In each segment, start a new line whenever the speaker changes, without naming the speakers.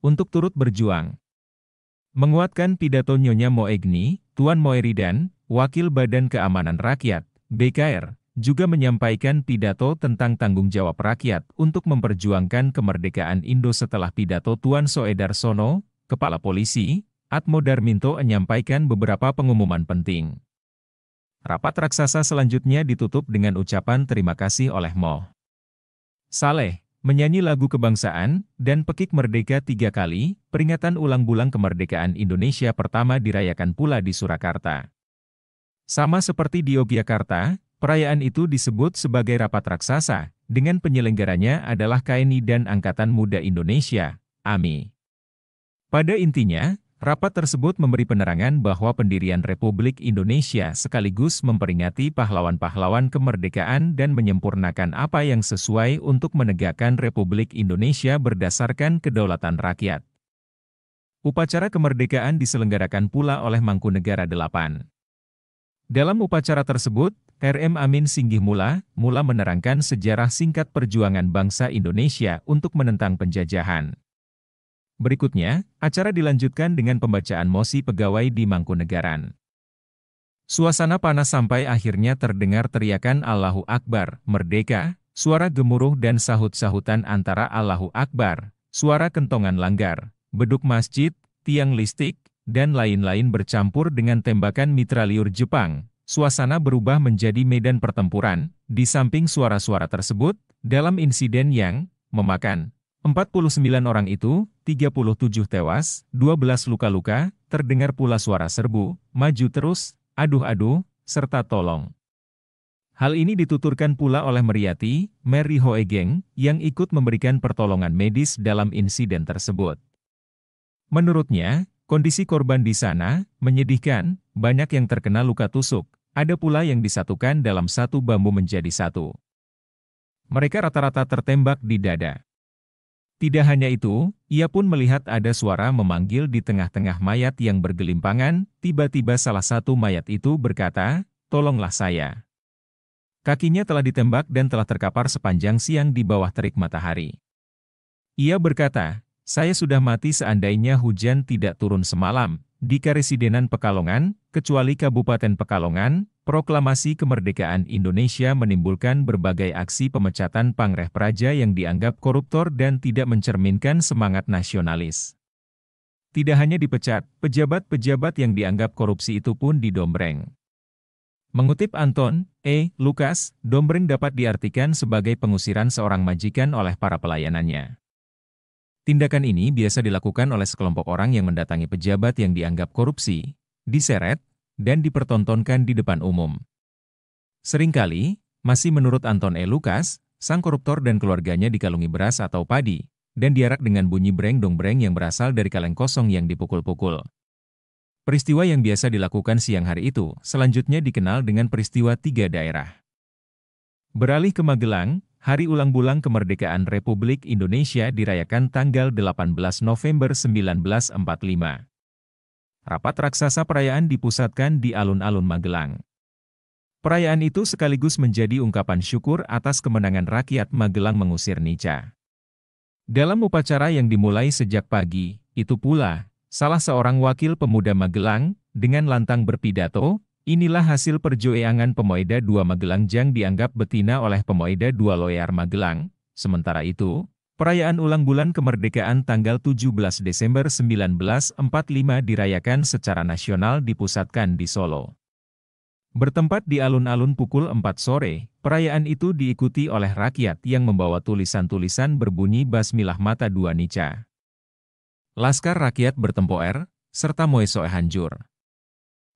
untuk turut berjuang. Menguatkan pidato Nyonya Moegni, Tuan Moeridan, Wakil Badan Keamanan Rakyat, BKR, juga menyampaikan pidato tentang tanggung jawab rakyat untuk memperjuangkan kemerdekaan Indo setelah pidato Tuan Soedarsono, Kepala Polisi, Atmo Darminto menyampaikan beberapa pengumuman penting. Rapat raksasa selanjutnya ditutup dengan ucapan terima kasih oleh Mo. Saleh, menyanyi lagu kebangsaan, dan pekik merdeka 3 kali, peringatan ulang bulan kemerdekaan Indonesia pertama dirayakan pula di Surakarta. Sama seperti di Yogyakarta, perayaan itu disebut sebagai rapat raksasa, dengan penyelenggaranya adalah KNI dan Angkatan Muda Indonesia, AMI. Pada intinya, rapat tersebut memberi penerangan bahwa pendirian Republik Indonesia sekaligus memperingati pahlawan-pahlawan kemerdekaan dan menyempurnakan apa yang sesuai untuk menegakkan Republik Indonesia berdasarkan kedaulatan rakyat. Upacara kemerdekaan diselenggarakan pula oleh Mangkunegara 8. Dalam upacara tersebut, RM Amin Singgih Mula menerangkan sejarah singkat perjuangan bangsa Indonesia untuk menentang penjajahan. Berikutnya, acara dilanjutkan dengan pembacaan mosi pegawai di Mangkunegaran. Suasana panas sampai akhirnya terdengar teriakan Allahu Akbar, Merdeka, suara gemuruh dan sahut-sahutan antara Allahu Akbar, suara kentongan langgar, beduk masjid, tiang listrik, dan lain-lain bercampur dengan tembakan mitraliur Jepang. Suasana berubah menjadi medan pertempuran. Di samping suara-suara tersebut, dalam insiden yang memakan 49 orang itu, 37 tewas, 12 luka-luka, terdengar pula suara serbu, maju terus, aduh-aduh, serta tolong. Hal ini dituturkan pula oleh Meriati, Mary Hoegeng, yang ikut memberikan pertolongan medis dalam insiden tersebut. Menurutnya, kondisi korban di sana menyedihkan, banyak yang terkena luka tusuk, ada pula yang disatukan dalam satu bambu menjadi satu. Mereka rata-rata tertembak di dada. Tidak hanya itu, ia pun melihat ada suara memanggil di tengah-tengah mayat yang bergelimpangan, tiba-tiba salah satu mayat itu berkata, "Tolonglah saya." Kakinya telah ditembak dan telah terkapar sepanjang siang di bawah terik matahari. Ia berkata, "Saya sudah mati seandainya hujan tidak turun semalam." Di Karesidenan Pekalongan, kecuali Kabupaten Pekalongan, proklamasi kemerdekaan Indonesia menimbulkan berbagai aksi pemecatan Pangreh Praja yang dianggap koruptor dan tidak mencerminkan semangat nasionalis. Tidak hanya dipecat, pejabat-pejabat yang dianggap korupsi itu pun didombreng. Mengutip Anton E. Lukas, dombreng dapat diartikan sebagai pengusiran seorang majikan oleh para pelayanannya. Tindakan ini biasa dilakukan oleh sekelompok orang yang mendatangi pejabat yang dianggap korupsi, diseret, dan dipertontonkan di depan umum. Seringkali, masih menurut Anton E. Lukas, sang koruptor dan keluarganya dikalungi beras atau padi, dan diarak dengan bunyi breng-dong-breng yang berasal dari kaleng kosong yang dipukul-pukul. Peristiwa yang biasa dilakukan siang hari itu, selanjutnya dikenal dengan peristiwa 3 daerah. Beralih ke Magelang, Hari Ulang Bulan Kemerdekaan Republik Indonesia dirayakan tanggal 18 November 1945. Rapat raksasa perayaan dipusatkan di alun-alun Magelang. Perayaan itu sekaligus menjadi ungkapan syukur atas kemenangan rakyat Magelang mengusir Nica. Dalam upacara yang dimulai sejak pagi, itu pula, salah seorang wakil pemuda Magelang, dengan lantang berpidato, "Inilah hasil perjuangan Pemuda 2 Magelang yang dianggap betina oleh Pemuda 2 Loyar Magelang." Sementara itu, perayaan ulang bulan kemerdekaan tanggal 17 Desember 1945 dirayakan secara nasional dipusatkan di Solo. Bertempat di alun-alun pukul 4 sore, perayaan itu diikuti oleh rakyat yang membawa tulisan-tulisan berbunyi Basmilah Mata 2 Nica. Laskar Rakyat Bertempoer, serta Moesoe Hancur.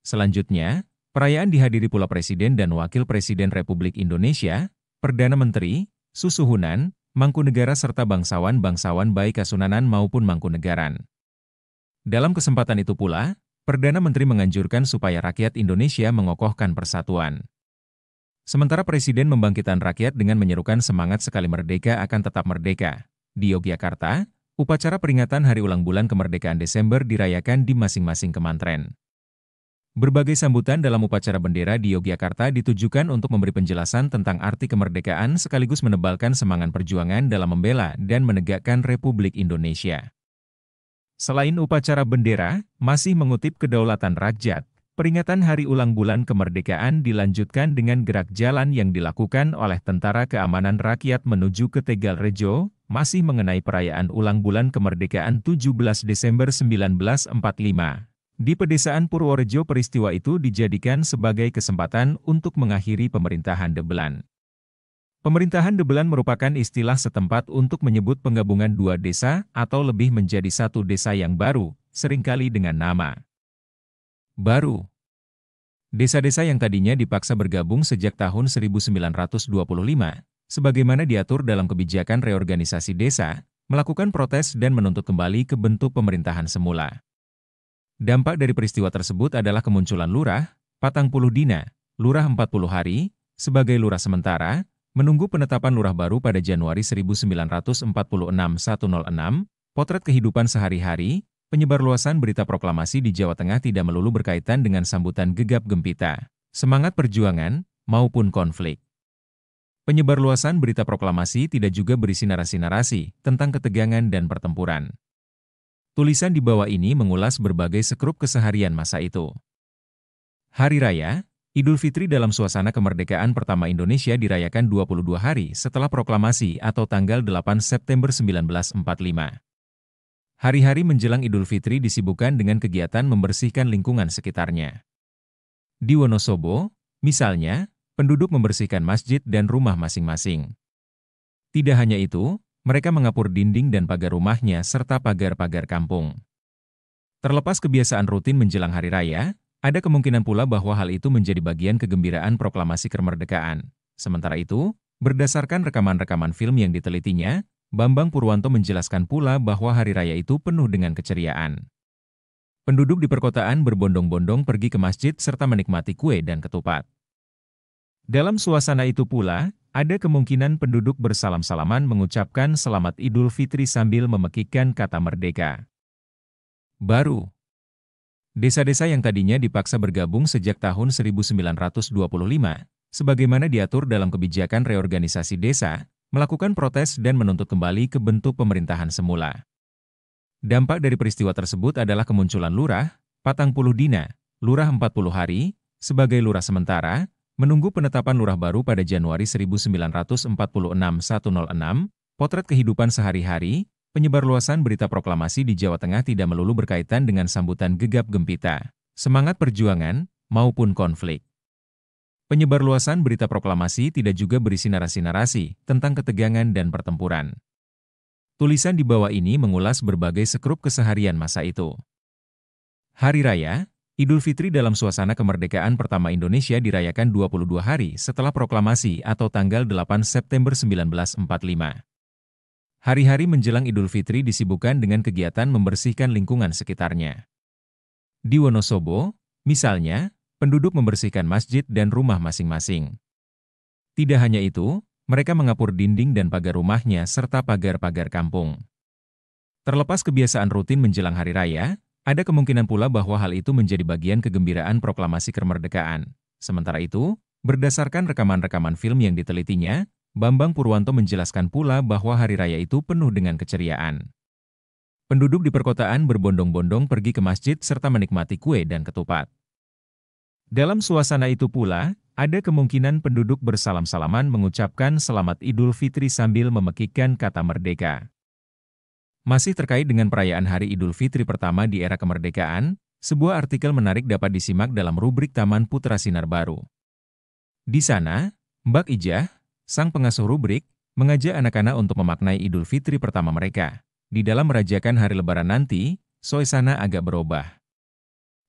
Selanjutnya, perayaan dihadiri pula Presiden dan Wakil Presiden Republik Indonesia, Perdana Menteri, Susuhunan, Mangkunegara serta bangsawan-bangsawan baik Kasunanan maupun Mangkunegaran. Dalam kesempatan itu pula, Perdana Menteri menganjurkan supaya rakyat Indonesia mengokohkan persatuan. Sementara Presiden membangkitkan rakyat dengan menyerukan semangat sekali merdeka akan tetap merdeka. Di Yogyakarta, upacara peringatan Hari Ulang Bulan Kemerdekaan Desember dirayakan di masing-masing kemantren. Berbagai sambutan dalam upacara bendera di Yogyakarta ditujukan untuk memberi penjelasan tentang arti kemerdekaan sekaligus menebalkan semangat perjuangan dalam membela dan menegakkan Republik Indonesia. Selain upacara bendera, masih mengutip Kedaulatan Rakyat, peringatan Hari Ulang Bulan Kemerdekaan dilanjutkan dengan gerak jalan yang dilakukan oleh Tentara Keamanan Rakyat menuju ke Tegalrejo, masih mengenai perayaan Ulang Bulan Kemerdekaan 17 Desember 1945. Di pedesaan Purworejo, peristiwa itu dijadikan sebagai kesempatan untuk mengakhiri pemerintahan Debelan. Pemerintahan Debelan merupakan istilah setempat untuk menyebut penggabungan dua desa atau lebih menjadi satu desa yang baru, seringkali dengan nama baru. Desa-desa yang tadinya dipaksa bergabung sejak tahun 1925, sebagaimana diatur dalam kebijakan reorganisasi desa, melakukan protes dan menuntut kembali ke bentuk pemerintahan semula. Dampak dari peristiwa tersebut adalah kemunculan lurah, 40 dina, lurah 40 hari, sebagai lurah sementara, menunggu penetapan lurah baru pada Januari 1946 106, potret kehidupan sehari-hari, penyebarluasan berita proklamasi di Jawa Tengah tidak melulu berkaitan dengan sambutan gegap gempita, semangat perjuangan, maupun konflik. Penyebarluasan berita proklamasi tidak juga berisi narasi-narasi tentang ketegangan dan pertempuran. Tulisan di bawah ini mengulas berbagai sekrup keseharian masa itu. Hari Raya, Idul Fitri dalam suasana kemerdekaan pertama Indonesia dirayakan 22 hari setelah proklamasi atau tanggal 8 September 1945. Hari-hari menjelang Idul Fitri disibukkan dengan kegiatan membersihkan lingkungan sekitarnya. Di Wonosobo, misalnya, penduduk membersihkan masjid dan rumah masing-masing. Tidak hanya itu, mereka mengapur dinding dan pagar rumahnya serta pagar-pagar kampung. Terlepas kebiasaan rutin menjelang Hari Raya, ada kemungkinan pula bahwa hal itu menjadi bagian kegembiraan proklamasi kemerdekaan. Sementara itu, berdasarkan rekaman-rekaman film yang ditelitinya, Bambang Purwanto menjelaskan pula bahwa Hari Raya itu penuh dengan keceriaan. Penduduk di perkotaan berbondong-bondong pergi ke masjid serta menikmati kue dan ketupat. Dalam suasana itu pula, ada kemungkinan penduduk bersalam-salaman mengucapkan Selamat Idul Fitri sambil memekikkan kata merdeka. Baru. Desa-desa yang tadinya dipaksa bergabung sejak tahun 1925, sebagaimana diatur dalam kebijakan reorganisasi desa, melakukan protes dan menuntut kembali ke bentuk pemerintahan semula. Dampak dari peristiwa tersebut adalah kemunculan lurah, 40 dina, lurah 40 hari, sebagai lurah sementara, menunggu penetapan lurah baru pada Januari 1946 106, potret kehidupan sehari-hari, penyebarluasan berita proklamasi di Jawa Tengah tidak melulu berkaitan dengan sambutan gegap gempita, semangat perjuangan, maupun konflik. Penyebarluasan berita proklamasi tidak juga berisi narasi-narasi tentang ketegangan dan pertempuran. Tulisan di bawah ini mengulas berbagai sekrup keseharian masa itu. Hari Raya, Idul Fitri dalam suasana kemerdekaan pertama Indonesia dirayakan 22 hari setelah proklamasi atau tanggal 8 September 1945. Hari-hari menjelang Idul Fitri disibukkan dengan kegiatan membersihkan lingkungan sekitarnya. Di Wonosobo, misalnya, penduduk membersihkan masjid dan rumah masing-masing. Tidak hanya itu, mereka mengapur dinding dan pagar rumahnya serta pagar-pagar kampung. Terlepas kebiasaan rutin menjelang Hari Raya, ada kemungkinan pula bahwa hal itu menjadi bagian kegembiraan proklamasi kemerdekaan. Sementara itu, berdasarkan rekaman-rekaman film yang ditelitinya, Bambang Purwanto menjelaskan pula bahwa Hari Raya itu penuh dengan keceriaan. Penduduk di perkotaan berbondong-bondong pergi ke masjid serta menikmati kue dan ketupat. Dalam suasana itu pula, ada kemungkinan penduduk bersalam-salaman mengucapkan Selamat Idul Fitri sambil memekikkan kata merdeka. Masih terkait dengan perayaan Hari Idul Fitri pertama di era kemerdekaan, sebuah artikel menarik dapat disimak dalam rubrik Taman Putra Sinar Baru. Di sana, Mbak Ijah, sang pengasuh rubrik, mengajak anak-anak untuk memaknai Idul Fitri pertama mereka. Di dalam merajakan hari Lebaran nanti, suasana agak berubah.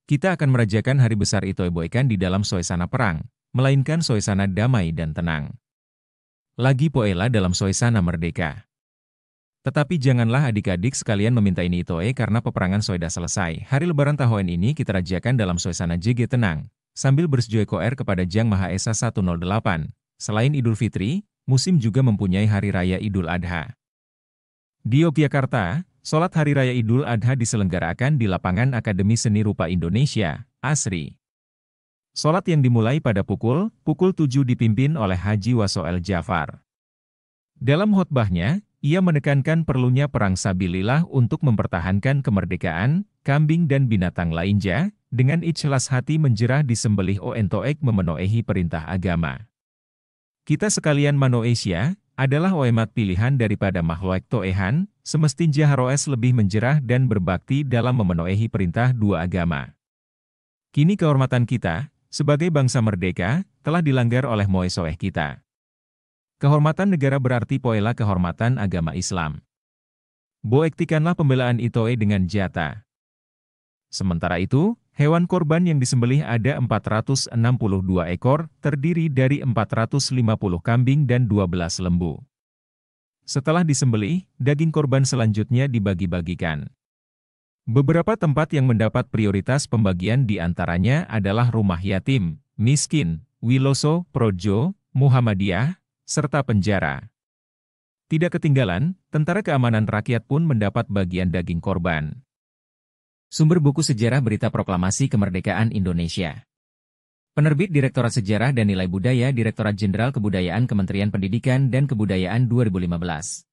Kita akan merajakan hari besar itu bukan di dalam suasana perang, melainkan suasana damai dan tenang. Lagi poela dalam suasana merdeka. Tetapi janganlah adik-adik sekalian meminta ini itoe karena peperangan sudah selesai. Hari Lebaran tahun ini kita rajakan dalam suasana JG tenang, sambil bersujud koer kepada Jang Maha Esa 108. Selain Idul Fitri, musim juga mempunyai Hari Raya Idul Adha. Di Yogyakarta, sholat Hari Raya Idul Adha diselenggarakan di lapangan Akademi Seni Rupa Indonesia, ASRI. Sholat yang dimulai pada pukul 7 dipimpin oleh Haji Wasoel Jafar. Dalam khutbahnya, ia menekankan perlunya perang sabilillah untuk mempertahankan kemerdekaan, kambing dan binatang lainnya, dengan ikhlas hati menjerah disembelih ontoek memenuhi perintah agama. Kita sekalian manusia, adalah oemat pilihan daripada makhluk toehan, semestinya harus lebih menjerah dan berbakti dalam memenuhi perintah dua agama. Kini kehormatan kita, sebagai bangsa merdeka, telah dilanggar oleh moesoeh kita. Kehormatan negara berarti poela kehormatan agama Islam. Boektikanlah pembelaan itoe dengan jata. Sementara itu, hewan korban yang disembelih ada 462 ekor, terdiri dari 450 kambing dan 12 lembu. Setelah disembelih, daging korban selanjutnya dibagi-bagikan. Beberapa tempat yang mendapat prioritas pembagian diantaranya adalah rumah yatim, miskin, Wiloso, Projo, Muhammadiyah, serta penjara. Tidak ketinggalan, Tentara Keamanan Rakyat pun mendapat bagian daging korban.
Sumber buku Sejarah Berita Proklamasi Kemerdekaan Indonesia. Penerbit Direktorat Sejarah dan Nilai Budaya Direktorat Jenderal Kebudayaan Kementerian Pendidikan dan Kebudayaan 2015.